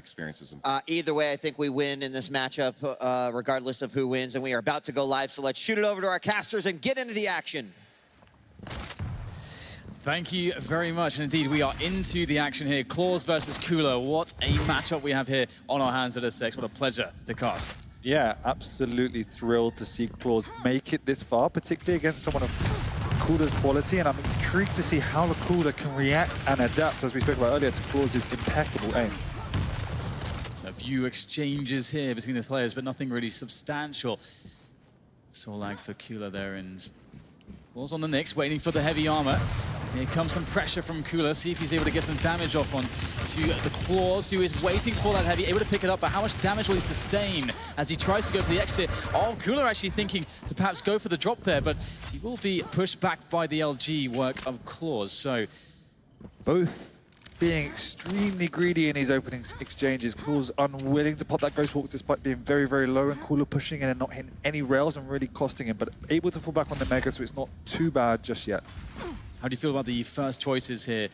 experiences. Either way, I think we win in this matchup, regardless of who wins, and we are about to go live, so let's shoot it over to our casters and get into the action. Thank you very much. And indeed, we are into the action here. Clawz versus Cooler. What a matchup we have here on our hands at S6. What a pleasure to cast. Yeah, absolutely thrilled to see Clawz make it this far, particularly against someone of Cooler's quality. And I'm intrigued to see how the Cooler can react and adapt, as we spoke about earlier, to Clawz's impeccable aim. So a few exchanges here between the players, but nothing really substantial. Soul lag for Cooler there, and Clawz on the Nyx, waiting for the heavy armor. Here comes some pressure from Cooler. See if he's able to get some damage off on to the Clawz, who is waiting for that heavy, able to pick it up, but how much damage will he sustain as he tries to go for the exit? Oh, Cooler actually thinking to perhaps go for the drop there, but he will be pushed back by the LG work of Clawz. So both being extremely greedy in his opening exchanges. Clawz unwilling to pop that Ghost Walk despite being very, very low, and Cooler pushing in and not hitting any rails and really costing him, but able to fall back on the Mega, so it's not too bad just yet. How do you feel about the first choices here?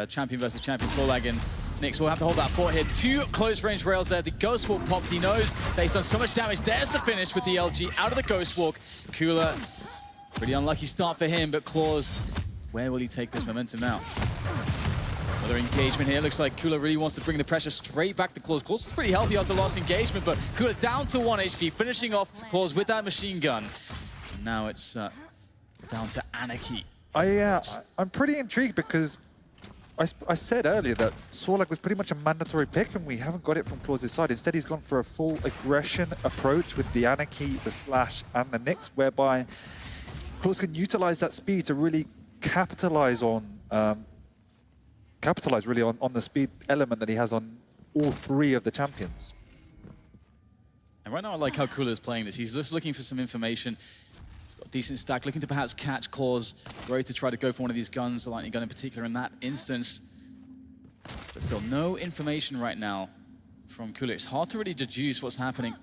Champion versus champion, Solag and Nyx will have to hold that fort here. Two close range rails there. The Ghost Walk popped. He knows that he's done so much damage. There's the finish with the LG out of the Ghost Walk. Cooler, pretty unlucky start for him, but Clawz, where will he take this momentum now? Another engagement here. Looks like Cooler really wants to bring the pressure straight back to Clawz. Clawz was pretty healthy after the last engagement, but Cooler down to 1 HP, finishing off Clawz with that machine gun. And now it's down to Anarchy. I'm pretty intrigued because I said earlier that Solag was pretty much a mandatory pick, and we haven't got it from Clawz's side. Instead, he's gone for a full aggression approach with the Anarchy, the Slash, and the Nyx, whereby Clawz can utilize that speed to really capitalize on the speed element that he has on all three of the champions. And right now I like how Cooler is playing this. He's just looking for some information. He's got a decent stack, looking to perhaps catch Clawz, ready to try to go for one of these guns, the lightning gun in particular in that instance. But still no information right now from Cooler. It's hard to really deduce what's happening.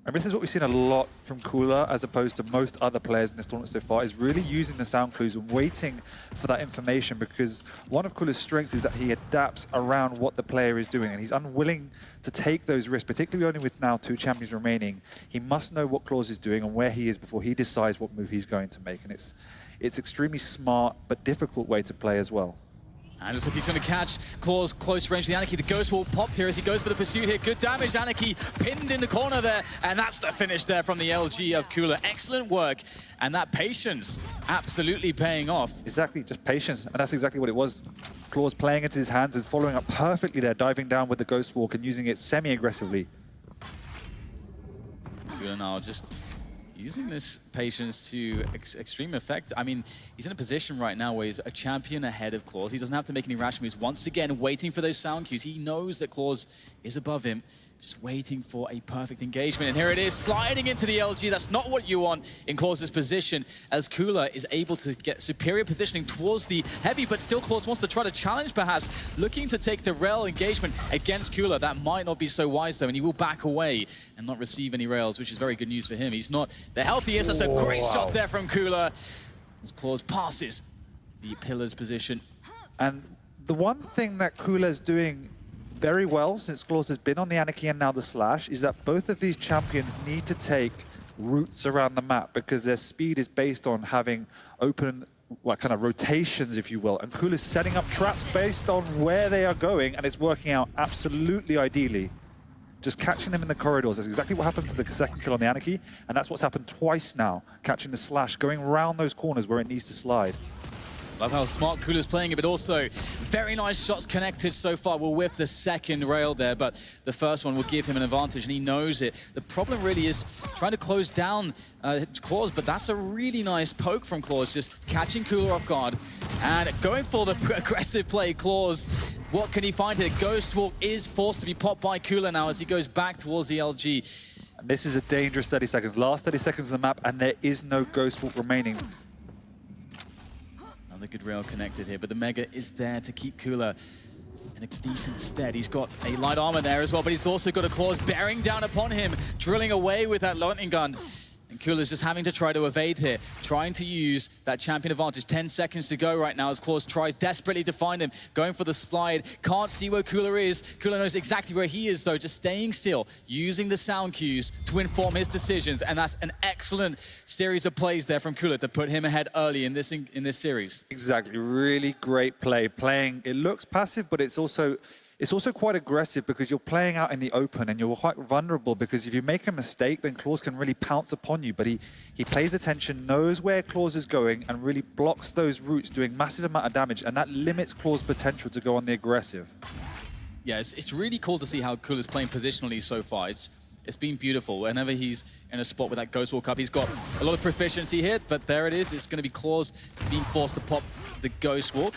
And this is what we've seen a lot from Cooler, as opposed to most other players in this tournament so far, is really using the sound clues and waiting for that information, because one of Cooler's strengths is that he adapts around what the player is doing, and he's unwilling to take those risks, particularly only with now 2 champions remaining. He must know what Clawz is doing and where he is before he decides what move he's going to make, and it's extremely smart but difficult way to play as well. And looks like he's going to catch Clawz close range. The Anarchy, the Ghost Wall popped here as he goes for the pursuit here. Good damage, Anarchy pinned in the corner there. And that's the finish there from the LG of Cooler. Excellent work. And that patience absolutely paying off. Exactly, just patience. And that's exactly what it was. Clawz playing into his hands and following up perfectly there, diving down with the Ghost Walk and using it semi-aggressively. Cooler now just using this patience to extreme effect. I mean, he's in a position right now where he's a champion ahead of Clawz. He doesn't have to make any rash moves. Once again, waiting for those sound cues. He knows that Clawz is above him, just waiting for a perfect engagement. And here it is, sliding into the LG. That's not what you want in Clawz's position, as Cooler is able to get superior positioning towards the heavy, but still Clawz wants to try to challenge, perhaps, looking to take the rail engagement against Cooler. That might not be so wise, though, and he will back away and not receive any rails, which is very good news for him. He's not the healthiest. That's a great shot there from Cooler, as Clawz passes the pillar's position. And the one thing that Cooler's doing very well since Clawz has been on the Anarchy and now the Slash is that both of these champions need to take routes around the map, because their speed is based on having open, kind of rotations, if you will. And Cooler's setting up traps based on where they are going, and it's working out absolutely ideally. Just catching them in the corridors. That's exactly what happened to the second kill on the Anarchy, and that's what's happened twice now. Catching the Slash, going around those corners where it needs to slide. Love how smart Cooler's playing it, but also very nice shots connected so far. We'll whiff the second rail there, but the first one will give him an advantage, and he knows it. The problem really is trying to close down Clawz, but that's a really nice poke from Clawz, just catching Cooler off guard and going for the aggressive play. Clawz, what can he find here? Ghost Walk is forced to be popped by Cooler now as he goes back towards the LG. And this is a dangerous 30 seconds. Last 30 seconds of the map, and there is no Ghost Walk remaining. Another good rail connected here, but the Mega is there to keep Cooler in a decent stead. He's got a light armor there as well, but he's also got a Clawz bearing down upon him, drilling away with that lightning gun. And Clawz just having to try to evade here, trying to use that champion advantage. 10 seconds to go right now as Clawz tries desperately to find him, going for the slide. Can't see where Cooler is. Cooler knows exactly where he is though, just staying still, using the sound cues to inform his decisions. And that's an excellent series of plays there from Cooler to put him ahead early in this series. Exactly, really great play. Playing, it looks passive, but it's also quite aggressive because you're playing out in the open and you're quite vulnerable because if you make a mistake, then Clawz can really pounce upon you. But he pays attention, knows where Clawz is going and really blocks those routes, doing massive amount of damage. And that limits Clawz's potential to go on the aggressive. Yeah, it's really cool to see how Cooler's playing positionally so far. It's been beautiful. Whenever he's in a spot with that Ghost Walk up, he's got a lot of proficiency here, but there it is. It's going to be Clawz being forced to pop the Ghost Walk.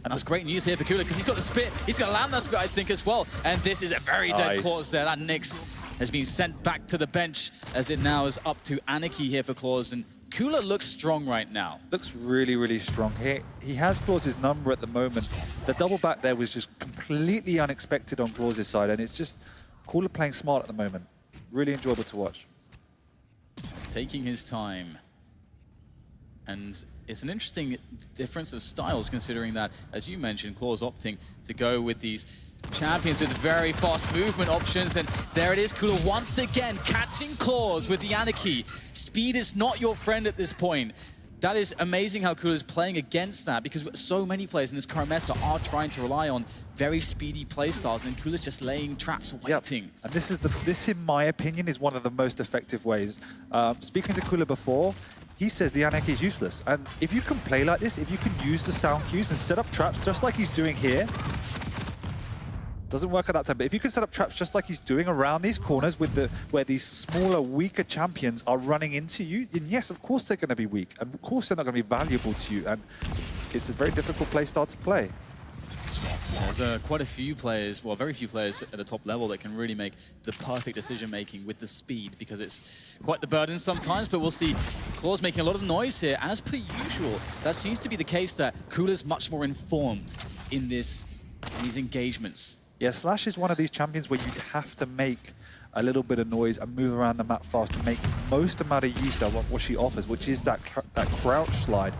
And that's great news here for Cooler because he's got the spit. He's going to land that spit, I think, as well. And this is a very dead Clawz there. That Nyx has been sent back to the bench as it now is up to Anarchy here for Clawz. And Cooler looks strong right now. Looks really, really strong. He has Clawz's number at the moment. The double back there was just completely unexpected on Clawz's side. And it's just Cooler playing smart at the moment. Really enjoyable to watch. Taking his time. And it's an interesting difference of styles considering that, as you mentioned, Clawz opting to go with these champions with very fast movement options. And there it is, Cooler once again catching Clawz with the Anarchy. Speed is not your friend at this point. That is amazing how Cooler's playing against that because so many players in this current meta are trying to rely on very speedy playstyles and Cooler's just laying traps waiting. Yep. And this, in my opinion, is one of the most effective ways. Speaking to Cooler before, he says the Anarchy is useless. And if you can play like this, if you can use the sound cues and set up traps just like he's doing here, doesn't work at that time, but if you can set up traps just like he's doing around these corners with where these smaller, weaker champions are running into you, then yes, of course they're going to be weak. And of course they're not going to be valuable to you. And it's a very difficult play style to play. There's quite a few players, well, very few players at the top level that can really make the perfect decision-making with the speed because it's quite the burden sometimes, but we'll see Clawz making a lot of noise here, as per usual. That seems to be the case that Cooler's much more informed in these engagements. Yeah, Slash is one of these champions where you'd have to make a little bit of noise and move around the map fast to make most amount of use of what she offers, which is that crouch slide.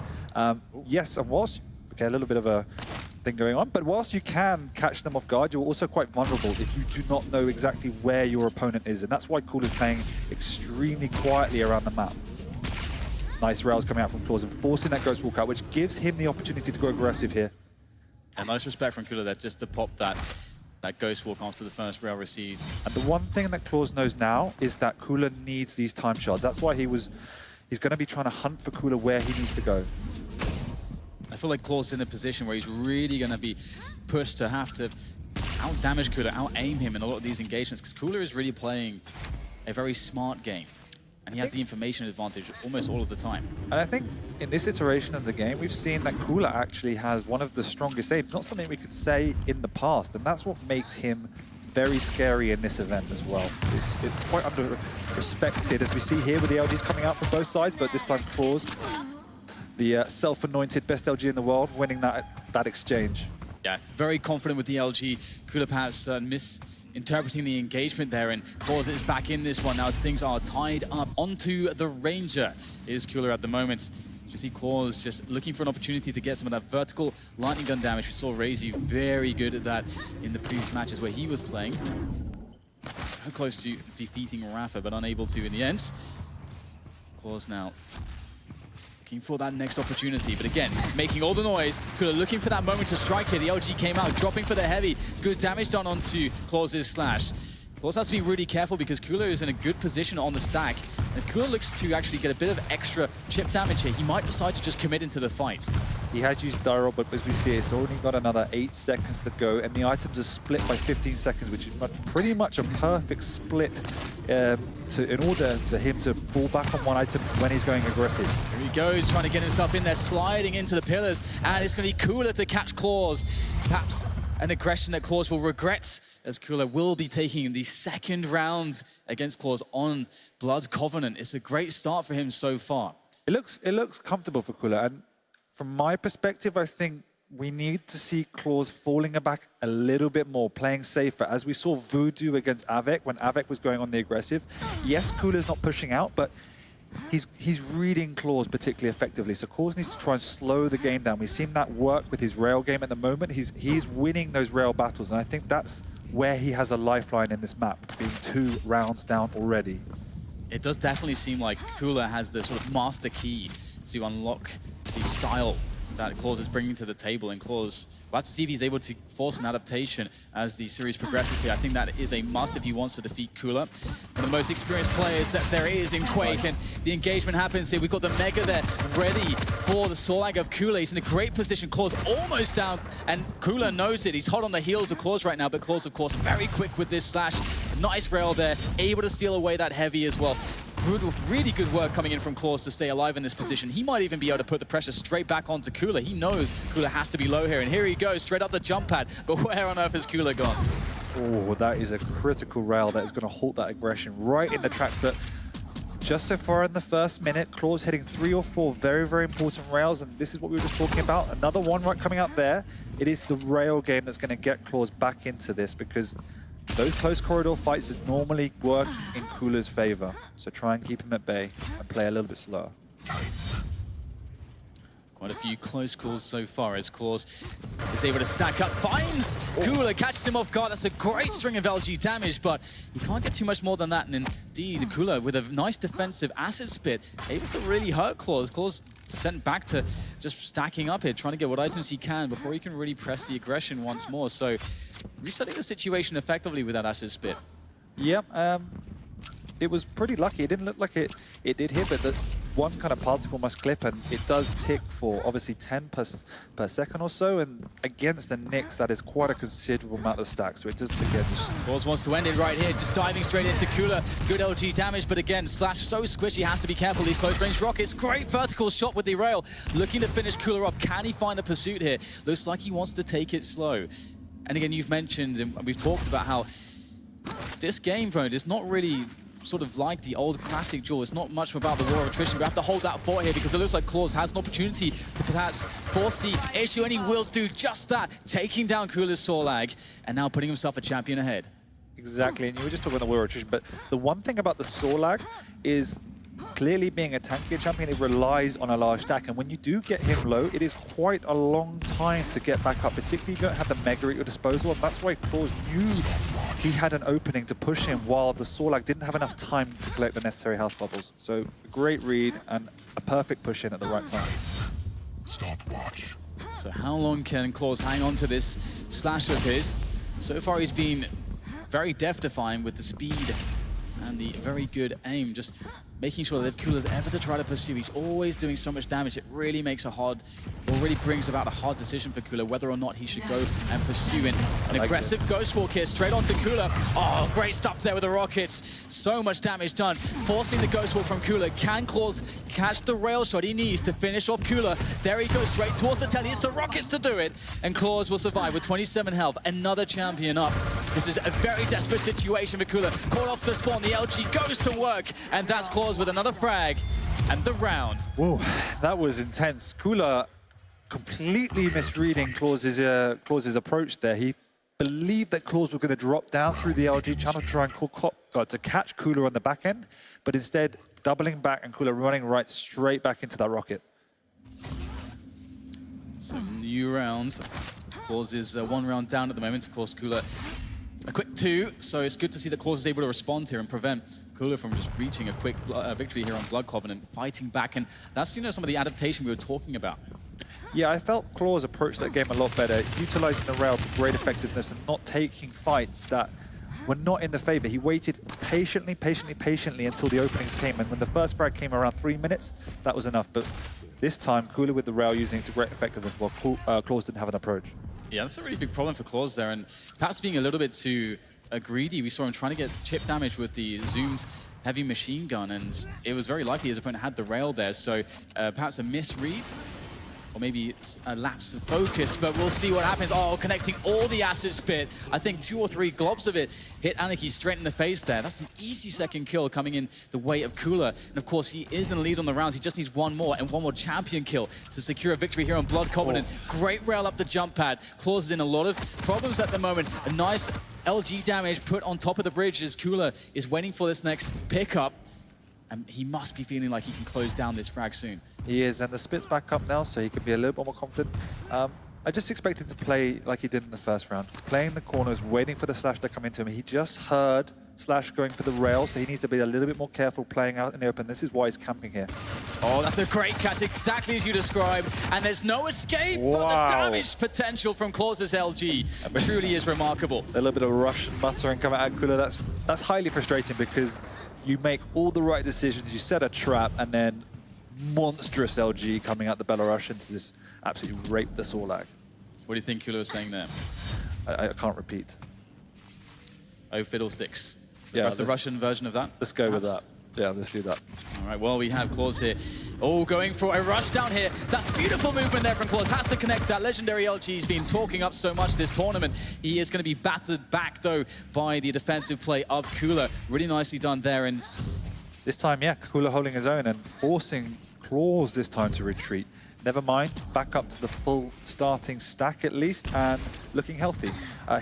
Yes, and whilst, okay, a little bit of a thing going on, but whilst you can catch them off guard, you're also quite vulnerable if you do not know exactly where your opponent is, and that's why Cooler's playing extremely quietly around the map. Nice rails coming out from Clawz and forcing that Ghost Walk out, which gives him the opportunity to go aggressive here. And nice respect from Cooler there, just to pop that Ghost Walk after the first rail received. And the one thing that Clawz knows now is that Cooler needs these time shards. That's why he's going to be trying to hunt for Cooler where he needs to go. I feel like Clawz is in a position where he's really going to be pushed to have to out-damage Cooler, out-aim him in a lot of these engagements, because Cooler is really playing a very smart game. And he has the information advantage almost all of the time. And I think in this iteration of the game, we've seen that Cooler actually has one of the strongest aims, not something we could say in the past, and that's what makes him very scary in this event as well. It's quite under-respected, as we see here with the LGs coming out from both sides, but this time Clawz, the self-anointed best LG in the world, winning that exchange. Yeah, very confident with the LG. Cooler perhaps misinterpreting the engagement there, and Clawz is back in this one now as things are tied up. Onto the Ranger is Cooler at the moment. You see Clawz just looking for an opportunity to get some of that vertical lightning gun damage. We saw Razy very good at that in the previous matches where he was playing. So close to defeating Rafa, but unable to in the end. Clawz now looking for that next opportunity, but again, making all the noise. Cooler looking for that moment to strike here. The LG came out, dropping for the heavy. Good damage done onto Clawz's slash. Clawz has to be really careful because Cooler is in a good position on the stack. And if Cooler looks to actually get a bit of extra chip damage here, he might decide to just commit into the fight. He has used Dial, but as we see, it's only got another 8 seconds to go, and the items are split by 15 seconds, which is pretty much a perfect split in order for him to fall back on one item when he's going aggressive. Here he goes, trying to get himself in there, sliding into the pillars, and it's going to be Cooler to catch Clawz. Perhaps an aggression that Clawz will regret, as Cooler will be taking the second round against Clawz on Blood Covenant. It's a great start for him so far. It looks comfortable for Cooler, and from my perspective, I think we need to see Clawz falling back a little bit more, playing safer, as we saw Voodoo against Avec when Avec was going on the aggressive. Yes, Cooler's not pushing out, but he's reading Clawz particularly effectively. So Clawz needs to try and slow the game down. We've seen that work with his rail game at the moment. He's winning those rail battles, and I think that's where he has a lifeline in this map, being 2 rounds down already. It does definitely seem like Cooler has the sort of master key to unlock the style that Clawz is bringing to the table, and Clawz, we'll have to see if he's able to force an adaptation as the series progresses here. I think that is a must if he wants to defeat Cooler. One of the most experienced players that there is in Quake, and the engagement happens here. We've got the Mega there ready for the Sorlag of Cooler. He's in a great position. Clawz almost down, and Cooler knows it. He's hot on the heels of Clawz right now, but Clawz, of course, very quick with this slash. Nice rail there, able to steal away that heavy as well. Really good work coming in from Clawz to stay alive in this position. He might even be able to put the pressure straight back onto Cooler. He knows Cooler has to be low here, and here he goes, straight up the jump pad. But where on earth is Cooler gone? Oh, that is a critical rail that is going to halt that aggression right in the tracks. But just so far in the first minute, Clawz hitting 3 or 4 very, very important rails, and this is what we were just talking about. Another one right coming out there. It is the rail game that's going to get Clawz back into this, because those close corridor fights normally work in Cooler's favor. So try and keep him at bay and play a little bit slower. Quite a few close calls so far as Clawz is able to stack up, finds Cooler, catches him off guard. That's a great string of LG damage, but you can't get too much more than that. And indeed, Cooler with a nice defensive acid spit, able to really hurt Clawz. Clawz sent back to just stacking up here, trying to get what items he can before he can really press the aggression once more. So resetting the situation effectively with that acid spit. Yep, it was pretty lucky. It didn't look like it did hit, but the one kind of particle must clip, and it does tick for obviously 10 per second or so, and against the Nyx, that is quite a considerable amount of stacks, so it doesn't, again, just... Clawz wants to end it right here, just diving straight into Cooler. Good LG damage, but again, Slash so squishy, has to be careful, these close-range rockets. Great vertical shot with the rail, looking to finish Cooler off. Can he find the pursuit here? Looks like he wants to take it slow. And again, you've mentioned, and we've talked about how this game mode is not really sort of like the old classic Duel. It's not much about the war of attrition. We have to hold that fort here because it looks like Clawz has an opportunity to perhaps force the issue, and he will do just that, taking down Cooler's Sorlag and now putting himself a champion ahead. Exactly, and you were just talking about the war of attrition, but the one thing about the Sorlag is clearly being a tankier champion, it relies on a large stack, and when you do get him low, it is quite a long time to get back up, particularly if you don't have the Mega at your disposal, and that's why Clawz knew he had an opening to push him while the Sorlag didn't have enough time to collect the necessary house bubbles. So a great read and a perfect push in at the right time. Stopwatch. So how long can Clawz hang on to this slash of his? So far he's been very death-defying with the speed and the very good aim, just making sure that if Cooler's ever to try to pursue, he's always doing so much damage. It really makes a hard, or really brings about a hard decision for Cooler whether or not he should go and pursue in an aggressive ghost walk here, straight onto Cooler. Oh, great stuff there with the rockets. So much damage done, forcing the ghost walk from Cooler. Can Clawz catch the rail shot he needs to finish off Cooler? There he goes, straight towards the telly. It's the rockets to do it, and Clawz will survive with 27 health. Another champion up. This is a very desperate situation for Cooler. Caught off the spawn, the LG goes to work, and that's Clawz with another frag and the round. Whoa, that was intense. Cooler completely misreading Clawz's approach there. He believed that Clawz was going to drop down through the LG channel to try and to catch Cooler on the back end, but instead doubling back and Cooler running right straight back into that rocket. So new rounds. Clawz is 1 round down at the moment. Of course, Cooler a quick 2, so it's good to see that Clawz is able to respond here and prevent Cooler from just reaching a quick victory here on Blood Covenant, fighting back, and that's, you know, some of the adaptation we were talking about. Yeah, I felt Clawz approached that game a lot better, utilizing the rail to great effectiveness and not taking fights that were not in the favor. He waited patiently until the openings came, and when the first frag came around 3 minutes, that was enough. But this time, Cooler with the rail using it to great effectiveness while Clawz didn't have an approach. Yeah, that's a really big problem for Clawz there, and perhaps being a little bit too greedy. We saw him trying to get chip damage with the Zoom's heavy machine gun, and it was very likely his opponent had the rail there, so perhaps a misread, or maybe a lapse of focus, but we'll see what happens. Oh, connecting all the acid spit. I think 2 or 3 globs of it hit Anarchy straight in the face there. That's an easy second kill coming in the way of Cooler. And of course, he is in the lead on the rounds. He just needs one more champion kill to secure a victory here on Blood Covenant. Great rail up the jump pad. Clawz is in a lot of problems at the moment. A nice LG damage put on top of the bridge as Cooler is waiting for this next pickup. and he must be feeling like he can close down this frag soon. He is, and the split's back up now, so he can be a little bit more confident. I just expect him to play like he did in the first round, playing the corners, waiting for the Slash to come into him. He just heard Slash going for the rail, so he needs to be a little bit more careful playing out in the open. This is why he's camping here. Oh, that's a great catch, exactly as you described. And there's no escape, but Wow. the damage potential from Clawz's LG truly is remarkable. A little bit of Russian muttering coming out of Kula. That's highly frustrating because you make all the right decisions, you set a trap, and then monstrous LG coming out the Belarusian to just absolutely rape the Sorlag. What do you think Kula was saying there? I can't repeat. Oh, fiddlesticks. Yeah, The Russian version of that? Let's go with perhaps? that. Yeah, let's do that. All right, well, we have Clawz here. Oh, going for a rush down here. That's beautiful movement there from Clawz. Has to connect that. Legendary LG's been talking up so much this tournament. He is going to be battered back, though, by the defensive play of Kula. Really nicely done there. And This time, yeah, Kula holding his own and forcing Clawz this time to retreat. Never mind, back up to the full starting stack at least, and looking healthy.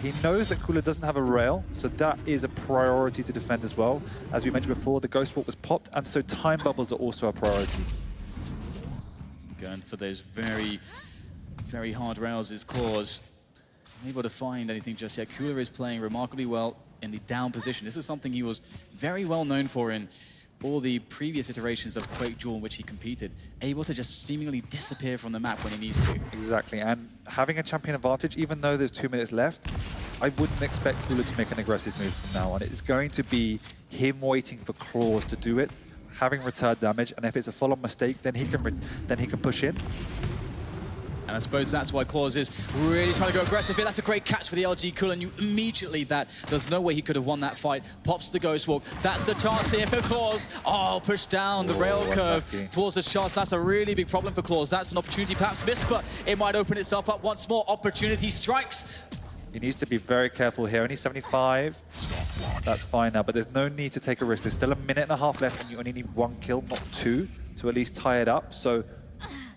He knows that Kula doesn't have a rail, so that is a priority to defend as well. As we mentioned before, the Ghost Walk was popped, and so time bubbles are also a priority. going for those very, very hard rails is Clawz. Unable to find anything just yet. Kula is playing remarkably well in the down position. This is something he was very well known for in all the previous iterations of Quake Duel in which he competed, able to just seemingly disappear from the map when he needs to. Exactly, and having a champion advantage, even though there's 2 minutes left, I wouldn't expect Kula to make an aggressive move from now on. It's going to be him waiting for Clawz to do it, having return damage, and if it's a full-on mistake, then he can push in. And I suppose that's why Clawz is really trying to go aggressive here. That's a great catch for the LG Kula, and you immediately there's no way he could have won that fight. Pops the Ghost Walk. That's the chance here for Clawz. Oh, push down the rail curve towards the shots. That's a really big problem for Clawz. That's an opportunity perhaps missed, but it might open itself up once more. Opportunity strikes. He needs to be very careful here. Only 75. That's fine now, but there's no need to take a risk. There's still a minute and a half left, and you only need 1 kill, not 2, to at least tie it up. So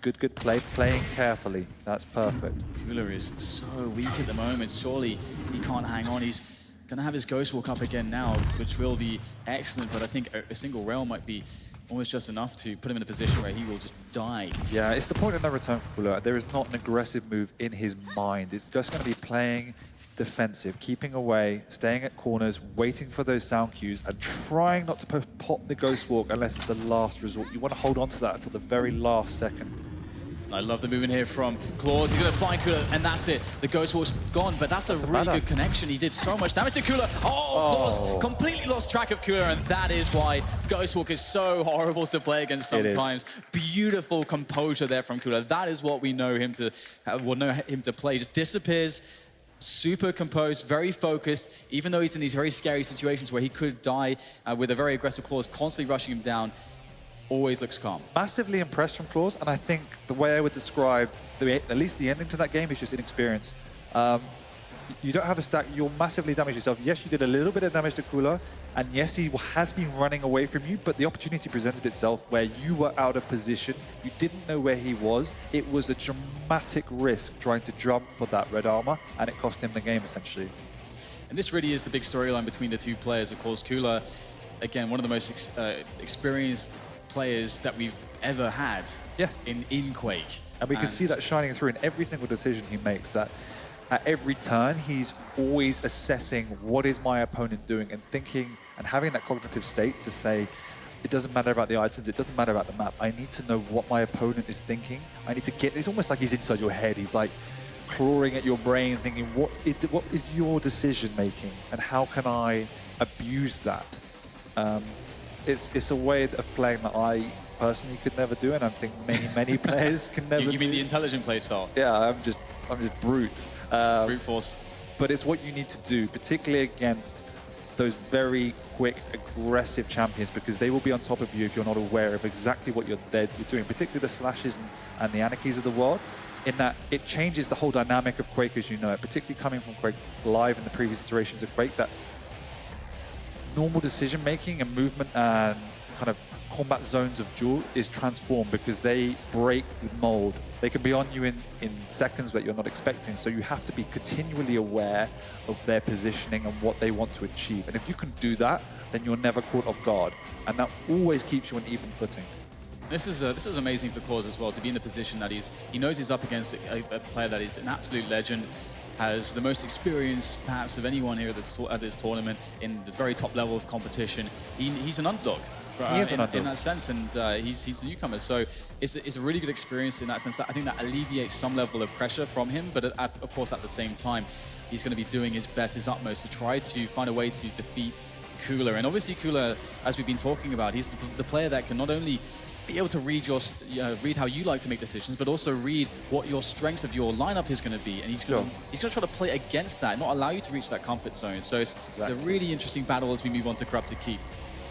good play, playing carefully. That's perfect. Kula is so weak at the moment. Surely he can't hang on. He's going to have his Ghost Walk up again now, which will be excellent, but I think a single rail might be almost just enough to put him in a position where he will just die. Yeah, it's the point of no return for Kula. There is not an aggressive move in his mind. It's just going to be playing defensive, keeping away, staying at corners, waiting for those sound cues, and trying not to pop the Ghost Walk unless it's a last resort. You want to hold on to that until the very last second. I love the movement here from Clawz. He's going to find Kula, and that's it. The Ghost Walk's gone, but that's a really good connection. He did so much damage to Kula. Clawz completely lost track of Kula, and that is why Ghost Walk is so horrible to play against sometimes. Beautiful composure there from Kula. That is what we know him to play. Just disappears, super composed, very focused, even though he's in these very scary situations where he could die with a very aggressive Clawz constantly rushing him down. Always looks calm. Massively impressed from Clawz, and I think the way I would describe at least the ending to that game is just inexperience. You don't have a stack, you'll massively damage yourself. Yes, you did a little bit of damage to Kula, and yes, he has been running away from you, but the opportunity presented itself where you were out of position, you didn't know where he was. It was a dramatic risk trying to jump for that red armor, and it cost him the game, essentially. And this really is the big storyline between the two players. Of course, Kula, again, one of the most experienced players that we've ever had in Quake. And we can see that shining through in every single decision he makes, that at every turn, he's always assessing what is my opponent doing and thinking and having that cognitive state to say, it doesn't matter about the items, it doesn't matter about the map. I need to know what my opponent is thinking. I need to get, it's almost like he's inside your head. He's like clawing at your brain, thinking, what is your decision making and how can I abuse that? It's a way of playing that I personally could never do, and I think many players can never do. You mean the intelligent play style? Yeah, I'm just brute. Brute force. But it's what you need to do, particularly against those very quick, aggressive champions, because they will be on top of you if you're not aware of exactly what you're doing, particularly the Slashes and the Anarchies of the world, in that it changes the whole dynamic of Quake as you know it, particularly coming from Quake Live in the previous iterations of Quake, that normal decision-making and movement and kind of combat zones of Duel is transformed because they break the mold. They can be on you in seconds that you're not expecting, so you have to be continually aware of their positioning and what they want to achieve. And if you can do that, then you're never caught off guard, and that always keeps you on even footing. This is amazing for Clawz as well, to be in the position that he knows he's up against a player that is an absolute legend, has the most experience perhaps of anyone here at this tournament in the very top level of competition. He's an underdog. He is an underdog. In that sense, and he's a newcomer, so it's a really good experience in that sense. That I think that alleviates some level of pressure from him, but of course at the same time, he's going to be doing his best, his utmost to try to find a way to defeat Cooler. And obviously Cooler, as we've been talking about, he's the player that can not only be able to read read how you like to make decisions, but also read what your strengths of your lineup is going to be, and he's going to try to play against that, not allow you to reach that comfort zone. So it's a really interesting battle as we move on to Corrupted Keep.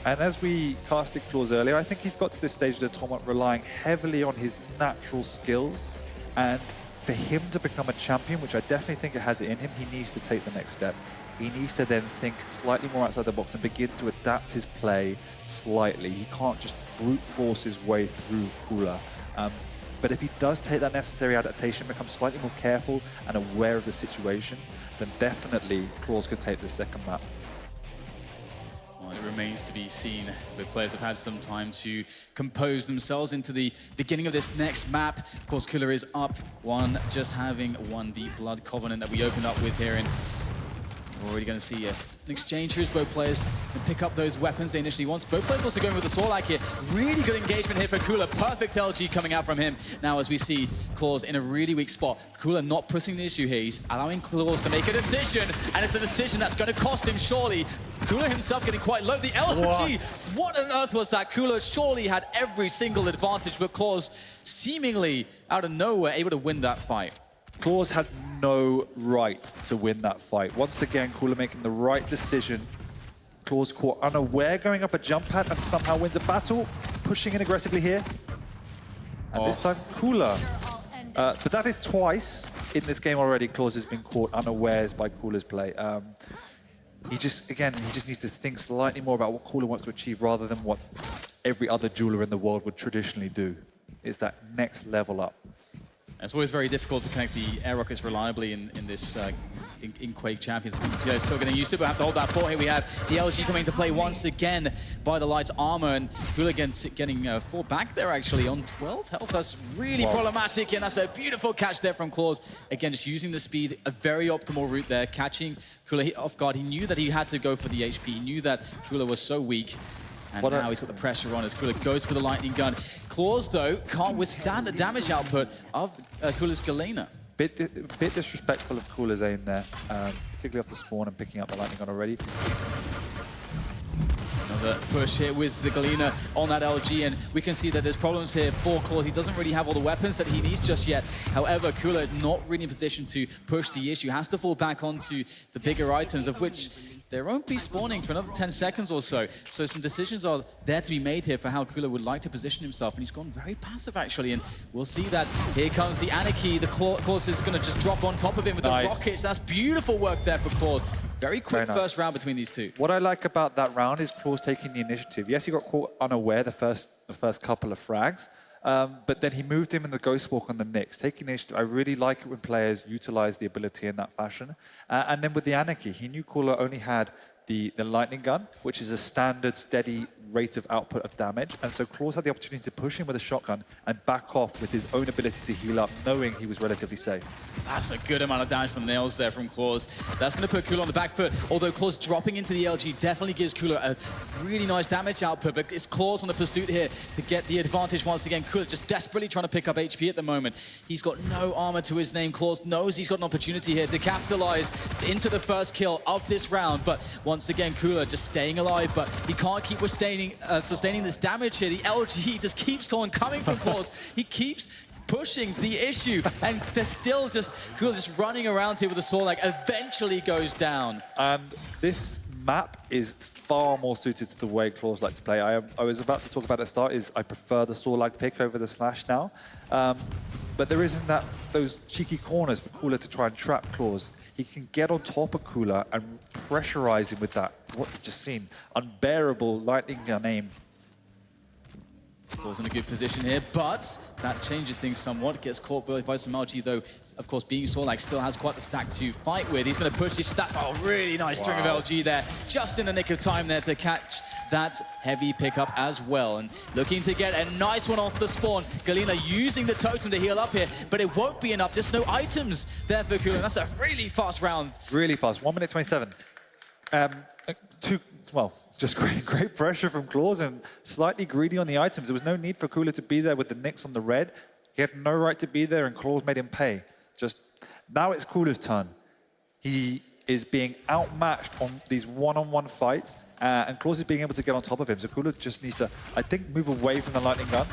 And as we casted Clawz earlier, I think he's got to this stage of the tournament relying heavily on his natural skills. And for him to become a champion, which I definitely think it has it in him, he needs to take the next step. He needs to then think slightly more outside the box and begin to adapt his play slightly. He can't just brute force his way through Cooler. But if he does take that necessary adaptation, become slightly more careful and aware of the situation, then definitely Clawz can take the second map. It remains to be seen, but players have had some time to compose themselves into the beginning of this next map. Of course, Cooler is up one, just having won the Blood Covenant that we opened up with here, and we're already going to see an exchange here as both players can pick up those weapons they initially want. Both players also going with the Sorlak here. Really good engagement here for Cooler. Perfect LG coming out from him. Now as we see Clawz in a really weak spot. Cooler not pressing the issue here. He's allowing Clawz to make a decision, and it's a decision that's going to cost him surely. Cooler himself getting quite low. The LG, what on earth was that? Cooler surely had every single advantage, but Clawz seemingly out of nowhere able to win that fight. Clawz had no right to win that fight. Once again, Cooler making the right decision. Clawz caught unaware, going up a jump pad and somehow wins a battle, pushing in aggressively here. And this time, Cooler. But that is twice in this game already. Clawz has been caught unawares by Cooler's play. He just needs to think slightly more about what Cooler wants to achieve rather than what every other jeweler in the world would traditionally do. It's that next level up. It's always very difficult to connect the air rockets reliably in this in Quake Champions. Yeah, still getting used to it, but have to hold that fort here. We have the LG coming to play once again by the Light's armor, and Cooler getting 4 back there actually on 12 health. That's really problematic, and that's a beautiful catch there from Clawz. Again, just using the speed, a very optimal route there, catching Cooler off guard. He knew that he had to go for the HP. He knew that Cooler was so weak. And now he's got the pressure on as Cooler goes for the lightning gun. Clawz, though, can't withstand the damage output of Cooler's Galena. Bit disrespectful of Cooler's aim there, particularly off the spawn and picking up the lightning gun already. Another push here with the Galena on that LG, and we can see that there's problems here for Clawz. He doesn't really have all the weapons that he needs just yet. However, Cooler is not really in position to push the issue. Has to fall back onto the bigger items, of which there won't be spawning for another 10 seconds or so. So some decisions are there to be made here for how Cooler would like to position himself, and he's gone very passive actually, and we'll see that here comes the Anarchy. The Clawz is going to just drop on top of him with the rockets. That's beautiful work there for Clawz. Very quick first round between these two. What I like about that round is Clawz taking the initiative. Yes, he got caught unaware the first couple of frags, but then he moved him in the Ghost Walk on the next. Taking initiative, I really like it when players utilize the ability in that fashion. And then with the Anarchy, he knew Cooler only had the lightning gun, which is a standard, steady rate of output of damage. And so Clawz had the opportunity to push him with a shotgun and back off with his own ability to heal up, knowing he was relatively safe. That's a good amount of damage from nails there from Clawz. That's going to put Cooler on the back foot, although Clawz dropping into the LG definitely gives Cooler a really nice damage output, but it's Clawz on the pursuit here to get the advantage once again. Cooler just desperately trying to pick up HP at the moment. He's got no armor to his name. Clawz knows he's got an opportunity here to capitalize into the first kill of this round, but once again, Cooler just staying alive, but he can't keep sustaining this damage here. The LG just keeps on coming from Clawz. He keeps pushing the issue, and there's still Cooler just running around here with the Sorlak. Eventually goes down. And this map is far more suited to the way Clawz like to play. I was about to talk about at the start is I prefer the Sorlak pick over the Slash now, but there isn't those cheeky corners for Cooler to try and trap Clawz. He can get on top of Cooler and pressurize him with that, what you've just seen, unbearable lightning gun aim. Clawz in a good position here, but that changes things somewhat. Gets caught by some LG, though, of course, being Sorlag still has quite the stack to fight with. He's going to push this. That's a really nice string of LG there, just in the nick of time there to catch that heavy pickup as well. And looking to get a nice one off the spawn. Galena using the totem to heal up here, but it won't be enough. Just no items there for Kula. That's a really fast round. Really fast, 1 minute 27. Just great pressure from Clawz and slightly greedy on the items. There was no need for Kula to be there with the Nyx on the red. He had no right to be there, and Clawz made him pay. Now it's Kula's turn. He is being outmatched on these one-on-one fights, and Clawz is being able to get on top of him. So Kula just needs to, I think, move away from the lightning gun.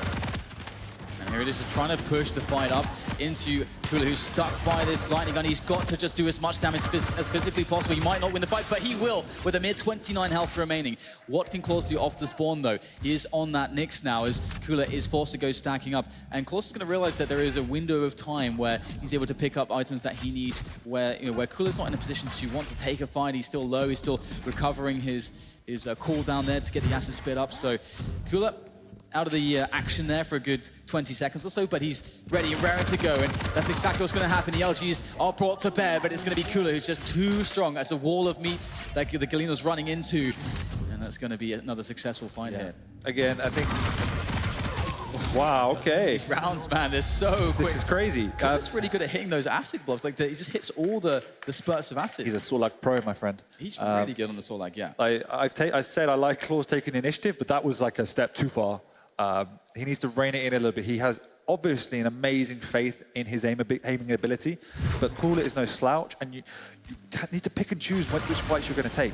And here it is, trying to push the fight up into Kula, who's stuck by this lightning gun. He's got to just do as much damage as physically possible. He might not win the fight, but he will, with a mere 29 health remaining. What can Clawz do off the spawn, though? He is on that Nyx now, as Kula is forced to go stacking up. And Clawz is going to realize that there is a window of time where he's able to pick up items that he needs, where Kula's not in a position to want to take a fight. He's still low, he's still recovering his cooldown there to get the acid spit up. So Kula out of the action there for a good 20 seconds or so, but he's ready and raring to go, and that's exactly what's going to happen. The LGs are brought to bear, but it's going to be Kula who's just too strong. That's a wall of meat that the Galena's running into, and that's going to be another successful fight here. Again, I think... Wow, okay. These rounds, man, they're so quick. This is crazy. Kula's really good at hitting those acid blobs. Like, he just hits all the spurts of acid. He's a Sorlag pro, my friend. He's really good on the Sorlag, yeah. I said I like Clawz taking the initiative, but that was like a step too far. He needs to rein it in a little bit. He has obviously an amazing faith in his aiming ability, but Kula is no slouch, and you need to pick and choose which fights you're going to take.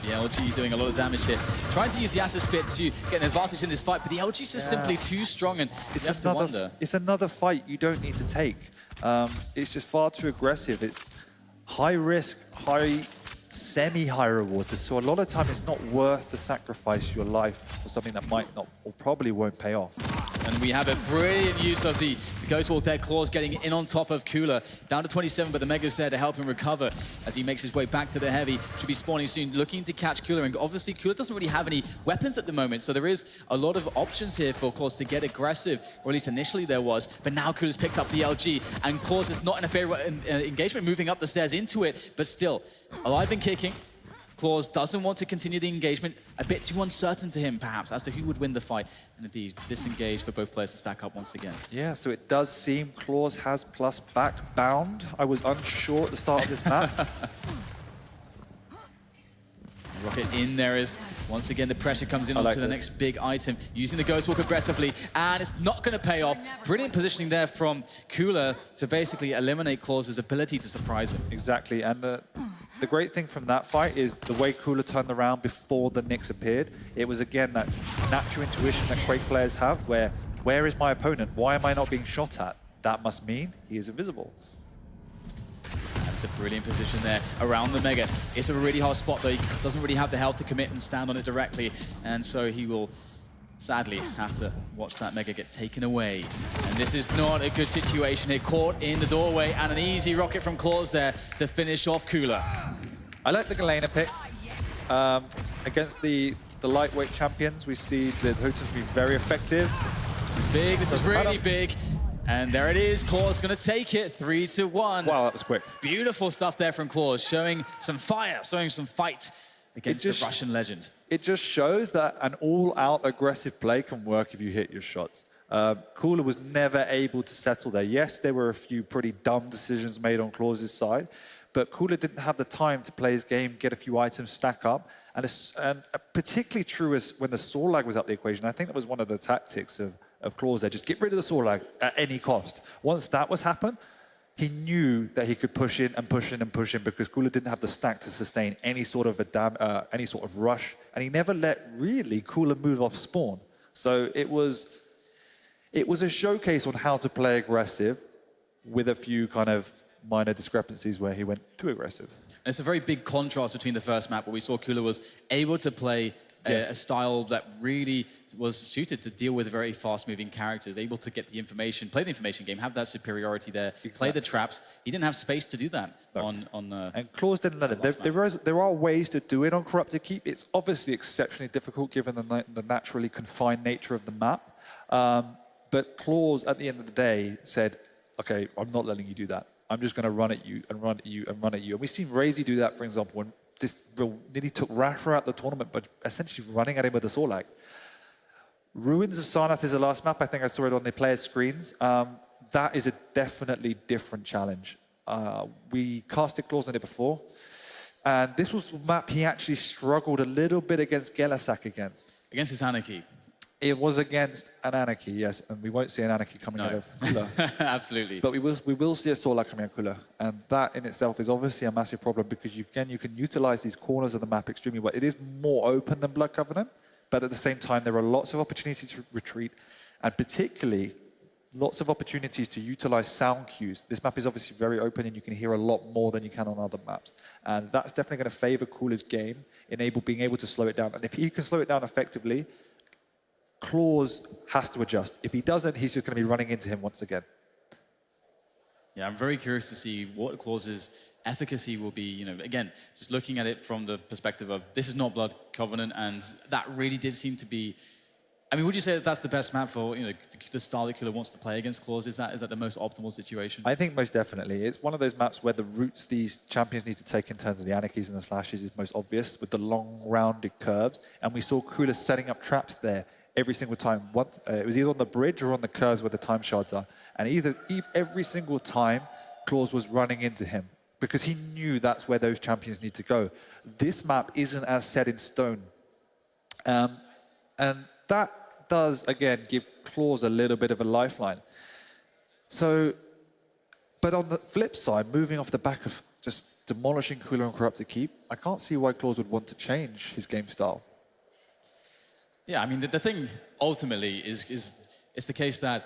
The LG doing a lot of damage here. Trying to use the acid spit to get an advantage in this fight, but the LG's just simply too strong, and It's another fight you don't need to take. It's just far too aggressive. It's high risk, semi-high rewards. So a lot of time it's not worth to sacrifice your life for something that might not or probably won't pay off. And we have a brilliant use of the Ghost Wall there. Clawz getting in on top of Kula. Down to 27, but the Mega's there to help him recover as he makes his way back to the Heavy. Should be spawning soon, looking to catch Kula. And obviously, Kula doesn't really have any weapons at the moment, so there is a lot of options here for Clawz to get aggressive, or at least initially there was. But now Kula's picked up the LG, and Clawz is not in a favorable engagement, moving up the stairs into it, but still, alive and kicking. Clawz doesn't want to continue the engagement. A bit too uncertain to him, perhaps, as to who would win the fight. And indeed, disengaged for both players to stack up once again. Yeah, so it does seem Clawz has plus back bound. I was unsure at the start of this map. Rocket in there as, once again, the pressure comes in onto the next big item. Using the Ghost Walk aggressively, and it's not going to pay off. Brilliant positioning there from Kula to basically eliminate Clawz's ability to surprise him. Exactly, and the great thing from that fight is the way Kula turned around before the Nyx appeared. It was, again, that natural intuition that Quake players have, where is my opponent? Why am I not being shot at? That must mean he is invisible. That's a brilliant position there around the Mega. It's a really hard spot, though. He doesn't really have the health to commit and stand on it directly, and so he will sadly have to watch that Mega get taken away. And this is not a good situation here. Caught in the doorway, and an easy rocket from Clawz there to finish off Kula. I like the Galena pick. Against the lightweight champions, we see the totems be very effective. This is big, this is really big. And there it is, Clawz gonna take it, 3-1. Wow, that was quick. Beautiful stuff there from Clawz, showing some fire, showing some fight against the Russian legend. It just shows that an all-out aggressive play can work if you hit your shots. Kula was never able to settle there. Yes, there were a few pretty dumb decisions made on Clawz's side, but Kula didn't have the time to play his game, get a few items, stack up, and particularly true as when the Sorlag was up the equation. I think that was one of the tactics of Clawz there, just get rid of the Sorlag at any cost. Once that was happened, he knew that he could push in and push in and push in because Kula didn't have the stack to sustain any sort of rush, and he never let really Kula move off spawn. So it was a showcase on how to play aggressive with a few kind of minor discrepancies where he went too aggressive. And it's a very big contrast between the first map where we saw Kula was able to play a style that really was suited to deal with very fast-moving characters, able to get the information, play the information game, have that superiority there, play the traps. He didn't have space to do that on and Clawz didn't let him. There are ways to do it on Corrupted Keep. It's obviously exceptionally difficult given the naturally confined nature of the map. But Clawz, at the end of the day, said, okay, I'm not letting you do that. I'm just going to run at you and run at you and run at you. And we've seen Razy do that, for example, when nearly took Rafa out the tournament, but essentially running at him with a Sorlag. Ruins of Sarnath is the last map. I think I saw it on the player screens. That is a definitely different challenge. We casted Clawz on it before, and this was the map he actually struggled a little bit against Gelasak against. Against his Anarchy. It was against an Anarchy, yes, and we won't see an Anarchy coming out of Kula. Absolutely. But we will see a Sorlag coming out of Kula, and that in itself is obviously a massive problem because you can utilize these corners of the map extremely well. It is more open than Blood Covenant, but at the same time there are lots of opportunities to retreat, and particularly lots of opportunities to utilize sound cues. This map is obviously very open and you can hear a lot more than you can on other maps. And that's definitely going to favor Kula's game, being able to slow it down. And if he can slow it down effectively, Clawz has to adjust. If he doesn't, he's just going to be running into him once again. Yeah, I'm very curious to see what Clawz's efficacy will be. You know, again, just looking at it from the perspective of this is not Blood Covenant, and that really did seem to be. I mean, would you say that that's the best map for the style that Kula wants to play against Clawz? Is that the most optimal situation? I think most definitely. It's one of those maps where the routes these champions need to take in terms of the Anarchies and the Slashes is most obvious with the long rounded curves, and we saw Kula setting up traps there every single time. It was either on the bridge or on the curves where the time shards are. And every single time, Clawz was running into him because he knew that's where those champions need to go. This map isn't as set in stone. And that does, again, give Clawz a little bit of a lifeline. So, but on the flip side, moving off the back of just demolishing Kula and Corrupted Keep, I can't see why Clawz would want to change his game style. Yeah, I mean, the thing ultimately is the case that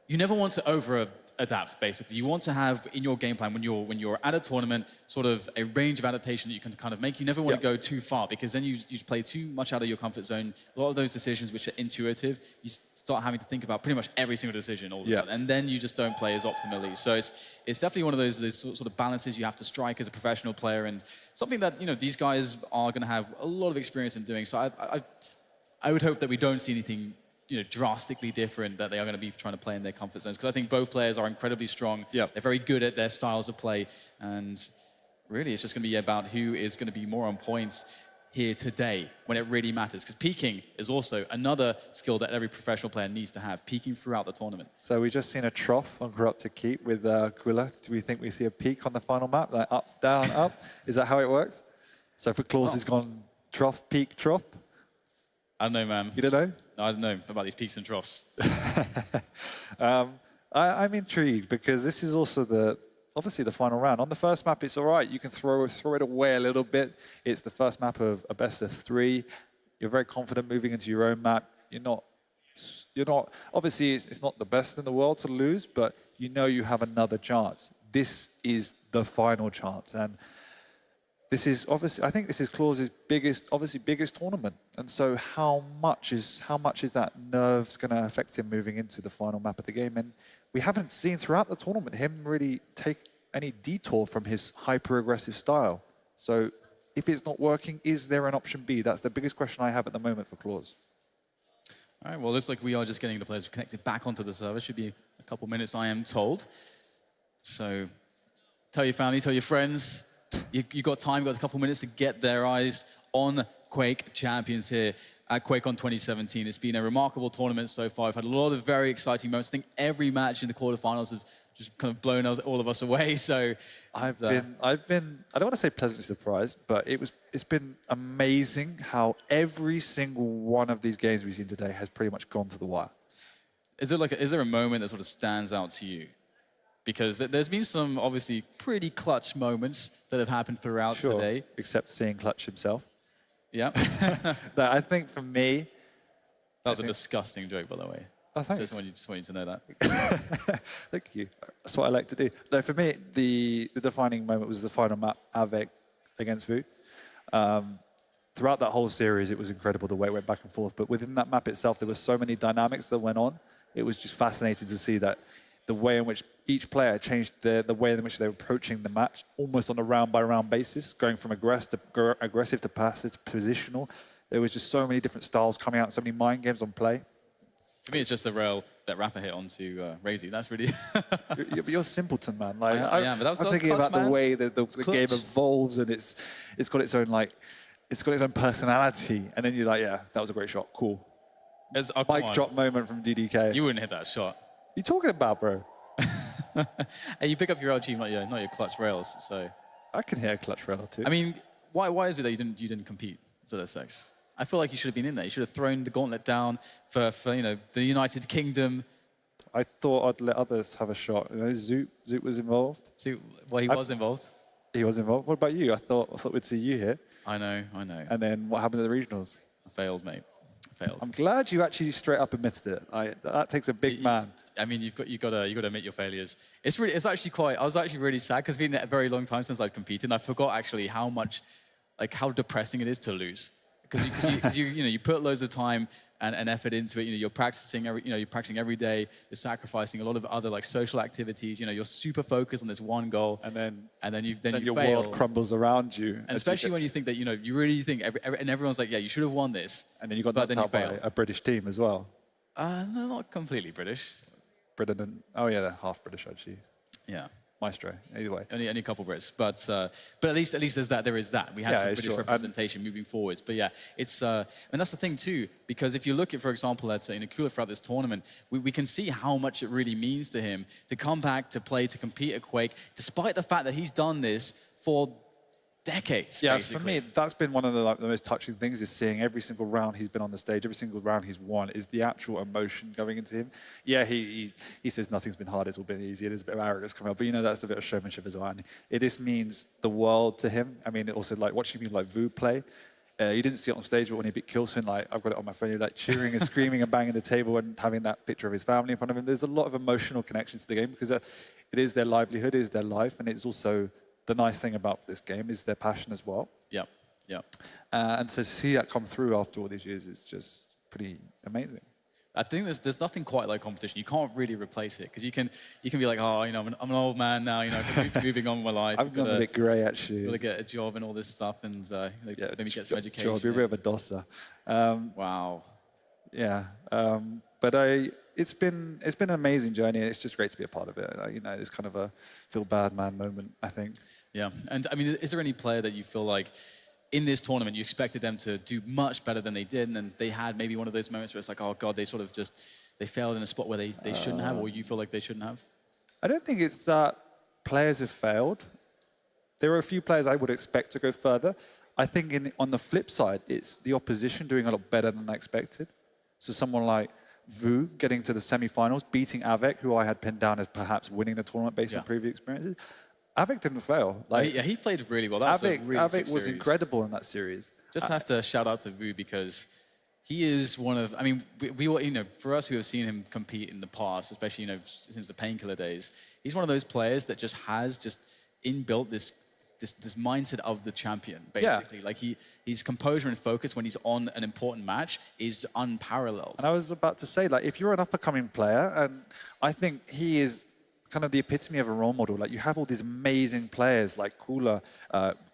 you never want to over-adapt, basically. You want to have in your game plan, when you're at a tournament, sort of a range of adaptation that you can kind of make. You never want to go too far because then you play too much out of your comfort zone. A lot of those decisions which are intuitive, you start having to think about pretty much every single decision all of a sudden, and then you just don't play as optimally. So it's definitely one of those sort of balances you have to strike as a professional player, and something that these guys are going to have a lot of experience in doing. So I would hope that we don't see anything drastically different, that they are going to be trying to play in their comfort zones. Because I think both players are incredibly strong. They're very good at their styles of play. And really, it's just going to be about who is going to be more on points here today when it really matters. Because peaking is also another skill that every professional player needs to have, peaking throughout the tournament. So we've just seen a trough on Corrupted Keep with Kula. Do we think we see a peak on the final map? Like up, down, up? Is that how it works? So for Clawz, it's gone trough, peak, trough? I don't know, man. You don't know? No, I don't know about these peaks and troughs. I'm intrigued because this is also obviously the final round. On the first map, it's all right. You can throw it away a little bit. It's the first map of a best of 3. You're very confident moving into your own map. You're not. Obviously, it's not the best in the world to lose, but you have another chance. This is the final chance, and this is obviously, I think this is Clawz's biggest tournament. And so how much is that nerves going to affect him moving into the final map of the game? And we haven't seen throughout the tournament him really take any detour from his hyper-aggressive style. So if it's not working, is there an option B? That's the biggest question I have at the moment for Clawz. All right, well, it looks like we are just getting the players connected back onto the server. Should be a couple minutes, I am told. So tell your family, tell your friends. You got time, you got a couple minutes to get their eyes on Quake champions here at QuakeCon 2017. It's been a remarkable tournament so far. I've had a lot of very exciting moments. I think every match in the quarterfinals has just kind of blown all of us away. So I've been, I don't want to say pleasantly surprised, but it's been amazing how every single one of these games we've seen today has pretty much gone to the wire. Is there a moment that sort of stands out to you? Because there's been some obviously pretty clutch moments that have happened throughout today. Except seeing Clutch himself. Yeah. I think for me... That was a disgusting joke, by the way. Oh, thanks. Just want you to know that. Thank you. That's what I like to do. No, for me, the defining moment was the final map, Avec against Vu. throughout that whole series, it was incredible the way it went back and forth. But within that map itself, there were so many dynamics that went on. It was just fascinating to see that the way in which each player changed the way in which they were approaching the match, almost on a round-by-round basis, going from aggressive to passive to positional. There was just so many different styles coming out, so many mind games on play. To me, it's just the rail that Rafa hit onto Razy. That's really... you're simpleton, man. Like, yeah, but that was I'm thinking clutch, about the man. way that the game evolves, and it's got its own personality. And then you're like, yeah, that was a great shot. Cool. Mic drop moment from DDK. You wouldn't hit that shot. You talking about, bro? Hey, you pick up your LG, not your clutch rails. So I can hit a clutch rail too. I mean, why is it that you didn't compete? ZSX? I feel like you should have been in there. You should have thrown the gauntlet down for the United Kingdom. I thought I'd let others have a shot. Zoot was involved. Well, he was involved. He was involved. What about you? I thought we'd see you here. I know. And then what happened at the regionals? I failed, mate. I failed. I'm glad you actually straight up admitted it. That takes a big man. I mean, you've got to admit your failures. It's actually quite. I was actually really sad because it's been a very long time since I'd competed, and I forgot actually how depressing it is to lose. Because you put loads of time and effort into it. You're practicing every day. You're sacrificing a lot of other social activities. You're super focused on this one goal. And then you your fail. world crumbles around you. And especially when you think that you really think and everyone's like, yeah, you should have won this. And then you got knocked out by a British team as well. No, not completely British. Britain and they're half British actually. Yeah. Maestro, either way. Only a couple Brits, but at least there's that. There is that. We had some British representation moving forwards. But yeah, it's and that's the thing too, because if you look at, for example, let's say Kula throughout this tournament, we can see how much it really means to him to come back to play, to compete at Quake, despite the fact that he's done this for decades. Yeah, basically. for me, that's been one of the most touching things, is seeing every single round he's been on the stage, every single round he's won, is the actual emotion going into him. Yeah, he says nothing's been hard, it's all been easy, there's a bit of arrogance coming out, but that's a bit of showmanship as well. And this means the world to him. I mean, also watching people like Vu play. You didn't see it on stage, but when he beat Kilson, I've got it on my phone, cheering and screaming and banging the table and having that picture of his family in front of him. There's a lot of emotional connections to the game because it is their livelihood, it is their life, and it's also the nice thing about this game is their passion as well. Yeah. And so to see that come through after all these years is just pretty amazing. I think there's nothing quite like competition. You can't really replace it because you can be like, oh, I'm an old man now, moving on with my life. I've gone a bit grey actually. Got to get a job and all this stuff, and maybe get some education. Job, you're a bit of a dosser. Wow. Yeah, but it's been an amazing journey. It's just great to be a part of it. It's kind of a feel bad man moment, I think. Yeah, and I mean, is there any player that you feel like in this tournament you expected them to do much better than they did, and then they had maybe one of those moments where it's like, oh God, they failed in a spot where they shouldn't have, or you feel like they shouldn't have? I don't think it's that players have failed. There are a few players I would expect to go further. I think on the flip side, it's the opposition doing a lot better than I expected. So someone like Vu getting to the semi-finals, beating Avec, who I had pinned down as perhaps winning the tournament based on previous experiences. Avec didn't fail. He played really well. That's Avec was incredible in that series. Just have to shout out to Vu because he is one of, I mean, we for us who have seen him compete in the past, especially, since the Painkiller days, he's one of those players that just has inbuilt this mindset of the champion, basically. Yeah. His composure and focus when he's on an important match is unparalleled. And I was about to say, if you're an up-and-coming player, and I think he is kind of the epitome of a role model. You have all these amazing players like Kula,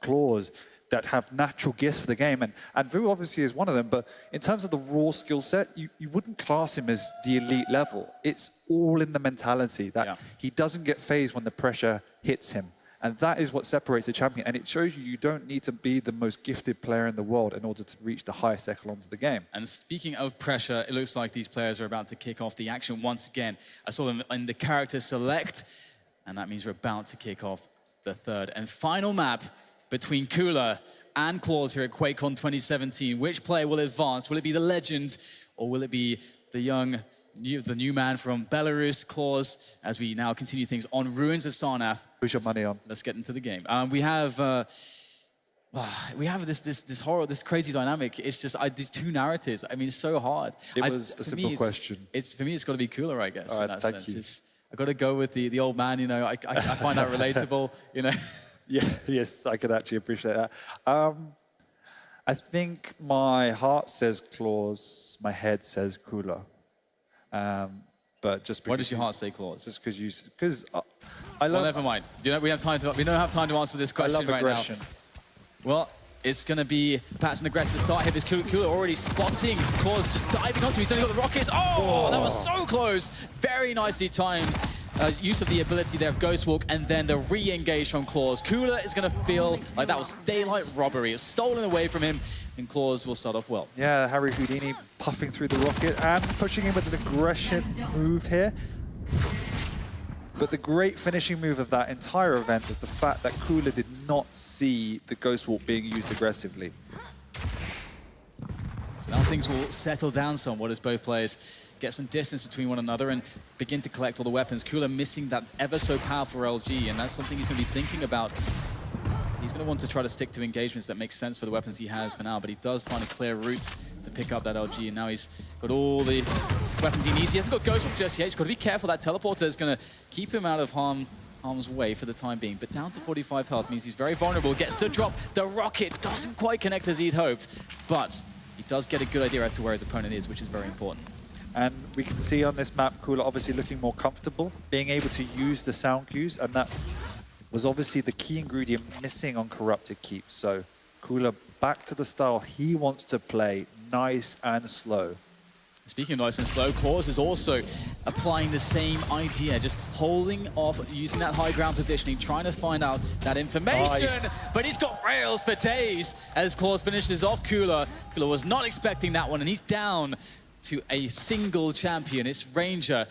Clawz, that have natural gifts for the game, and Vu obviously is one of them, but in terms of the raw skill set, you wouldn't class him as the elite level. It's all in the mentality that he doesn't get fazed when the pressure hits him. And that is what separates the champion. And it shows you don't need to be the most gifted player in the world in order to reach the highest echelons of the game. And speaking of pressure, it looks like these players are about to kick off the action once again. I saw them in the character select, and that means we're about to kick off the third and final map between Kula and Clawz here at QuakeCon 2017. Which player will advance? Will it be the legend, or will it be the new man from Belarus, Clawz, as we now continue things on Ruins of Sarnath? Who's your money on? Let's get into the game. We have this crazy dynamic. It's just these two narratives. I mean, it's so hard. It was a simple question. For me, it's got to be Kula, I guess. All right, thank you. I got to go with the old man. I find that relatable. Yeah, yes, I could actually appreciate that. I think my heart says Clawz, my head says Cooler. But just because Why does your heart say Clawz? Just because I love. Well, never mind. We don't have time to answer this question I love right aggression. now. Well, it's going to be perhaps an aggressive start here. This Cooler already spotting Clawz just diving onto him. He's only got the rockets. Oh, that was so close. Very nicely timed. Use of the ability there of Ghost Walk, and then the re-engage from Clawz. Cooler is going to feel like that was daylight robbery. It's stolen away from him, and Clawz will start off well. Yeah, Harry Houdini puffing through the rocket and pushing in with an aggression move here. But the great finishing move of that entire event was the fact that Cooler did not see the Ghost Walk being used aggressively. So now things will settle down somewhat as both players get some distance between one another and begin to collect all the weapons. Cooler missing that ever so powerful LG, and that's something he's going to be thinking about. He's going to want to try to stick to engagements that make sense for the weapons he has for now, but he does find a clear route to pick up that LG, and now he's got all the weapons he needs. He hasn't got Ghost Walk just yet. He's got to be careful. That teleporter is going to keep him out of harm's way for the time being, but down to 45 health means he's very vulnerable. Gets to drop the rocket. Doesn't quite connect as he'd hoped, but he does get a good idea as to where his opponent is, which is very important. And we can see on this map, Cooler obviously looking more comfortable, being able to use the sound cues, and that was obviously the key ingredient missing on Corrupted Keep. So Cooler back to the style he wants to play, nice and slow. Speaking of nice and slow, Clawz is also applying the same idea, just holding off, using that high ground positioning, trying to find out that information. Nice. But he's got rails for days as Clawz finishes off Cooler. Cooler was not expecting that one, and he's down to a single champion. It's Ranger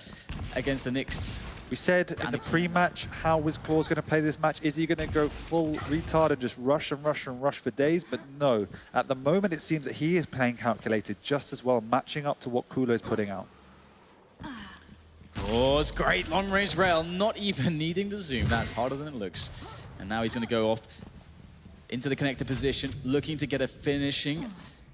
against the Knicks. We said in the pre-match, how was Clawz going to play this match? Is he going to go full retard and just rush and rush and rush for days? But no. At the moment, it seems that he is playing calculated just as well, matching up to what Cooler is putting out. Clawz, great long-range rail, not even needing the zoom. That's harder than it looks. And now he's going to go off into the connector position, looking to get a finishing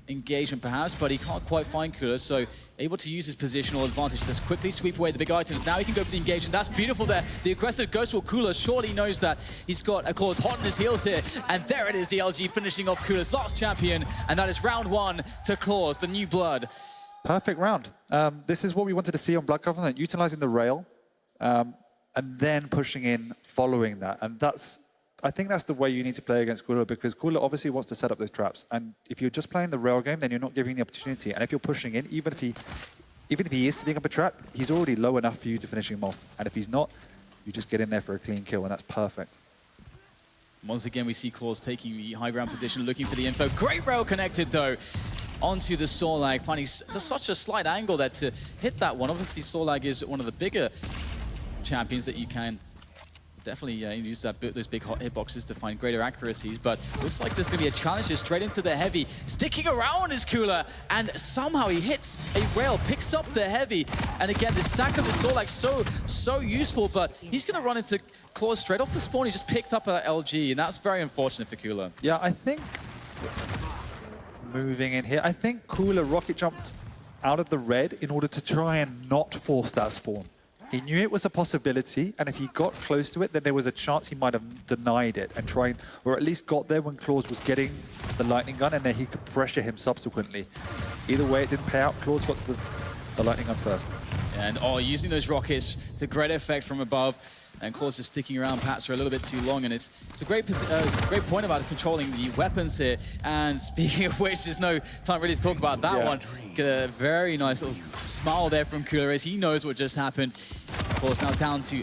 engagement perhaps, but he can't quite find Cooler, so able to use his positional advantage to quickly sweep away the big items. Now he can go for the engagement. That's beautiful there. The aggressive Ghost Walk. Cooler surely knows that he's got a Clawz hot on his heels here, and there it is, the LG finishing off Cooler's last champion, and that is round one to Clawz, the new blood. Perfect round. This is what we wanted to see on Blood Covenant, utilizing the rail, and then pushing in following that, and I think that's the way you need to play against Cooler, because Cooler obviously wants to set up those traps. And if you're just playing the rail game, then you're not giving the opportunity. And if you're pushing in, even if he is setting up a trap, he's already low enough for you to finish him off. And if he's not, you just get in there for a clean kill, and that's perfect. Once again, we see Clawz taking the high ground position, looking for the info. Great rail connected, though, onto the Sorlag, finding just such a slight angle there to hit that one. Obviously, Sorlag is one of the bigger champions that you can definitely use those big hitboxes to find greater accuracies, but looks like there's going to be a challenge here straight into the heavy. Sticking around is Cooler, and somehow he hits a rail, picks up the heavy, and again, the stack of the Sorlag so useful, but he's going to run into Clawz straight off the spawn. He just picked up an LG, and that's very unfortunate for Cooler. Yeah, I think, moving in here, I think Cooler rocket jumped out of the red in order to try and not force that spawn. He knew it was a possibility, and if he got close to it, then there was a chance he might have denied it and tried, or at least got there when Clawz was getting the lightning gun, and then he could pressure him subsequently. Either way, it didn't pay out. Clawz got the lightning gun first. And using those rockets to great effect from above, and Clawz just sticking around perhaps for a little bit too long, and it's a great point about controlling the weapons here. And speaking of which, there's no time really to talk about that one. Get a very nice little smile there from Cooler as he knows what just happened. Clawz now down to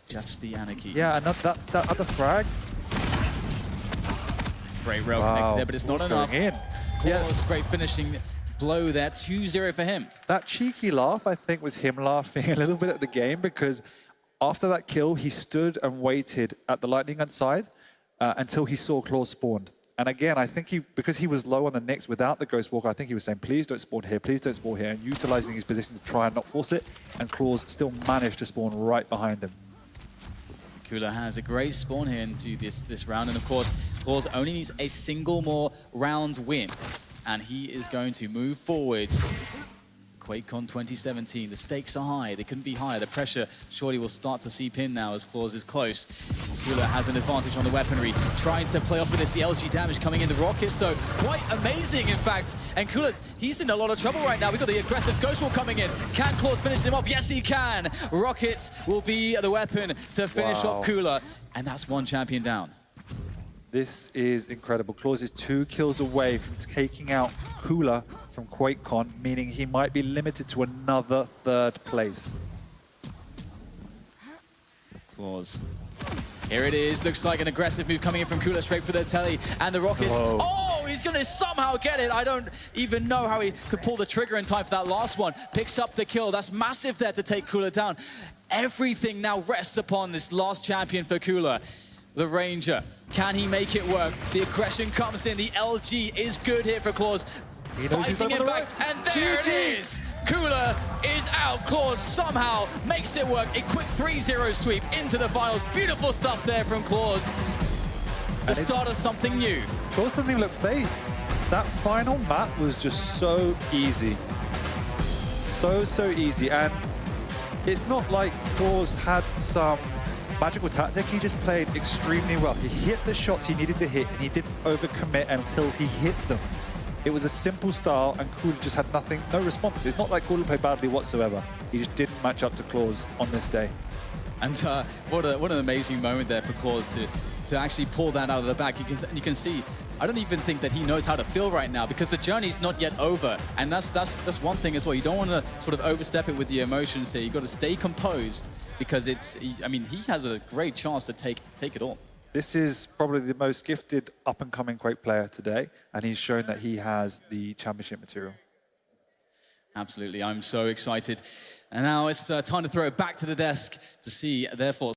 just the Anarchy. Yeah, and that other frag. Great rail connected there, but it's not enough. Clawz, great finishing blow there, 2-0 for him. That cheeky laugh, I think, was him laughing a little bit at the game, because after that kill, he stood and waited at the lightning gun side until he saw Clawz spawned. And again, I think because he was low on the Knicks without the Ghost Walker, I think he was saying, please don't spawn here, please don't spawn here, and utilizing his position to try and not force it. And Clawz still managed to spawn right behind him. Cooler has a great spawn here into this round, and of course, Clawz only needs a single more round win, and he is going to move forwards QuakeCon 2017, the stakes are high, they couldn't be higher. The pressure surely will start to seep in now as Clawz is close. Kula has an advantage on the weaponry, trying to play off with this. The LG damage coming in. The rockets, though, quite amazing, in fact. And Kula, he's in a lot of trouble right now. We've got the aggressive Ghost Wall coming in. Can Clawz finish him off? Yes, he can. Rockets will be the weapon to finish off Kula. And that's one champion down. This is incredible. Clawz is 2 kills away from taking out Kula from QuakeCon, meaning he might be limited to another 3rd place. Clawz. Here it is. Looks like an aggressive move coming in from Kula, straight for the telly. And the rockets. Whoa. Oh, he's going to somehow get it. I don't even know how he could pull the trigger in time for that last one. Picks up the kill. That's massive there to take Kula down. Everything now rests upon this last champion for Kula. The Ranger. Can he make it work? The aggression comes in. The LG is good here for Clawz. He knows he's Fighting over it the back. ropes. And there it is. Kula is out. Clawz somehow makes it work. A quick 3-0 sweep into the finals. Beautiful stuff there from Clawz. The start of something new. Clawz doesn't even look phased. That final map was just so easy. So easy. And it's not like Clawz had some magical tactic. He just played extremely well. He hit the shots he needed to hit, and he didn't overcommit until he hit them. It was a simple style, and Kula just had nothing, no response. It's not like Kula played badly whatsoever. He just didn't match up to Clawz on this day. And what an amazing moment there for Clawz to actually pull that out of the bag. You can see, I don't even think that he knows how to feel right now, because the journey's not yet over. And that's one thing as well. You don't want to sort of overstep it with the emotions here. You've got to stay composed, because I mean, he has a great chance to take it all. This is probably the most gifted up-and-coming Quake player today, and he's shown that he has the championship material. Absolutely, I'm so excited. And now it's time to throw it back to the desk to see their thoughts.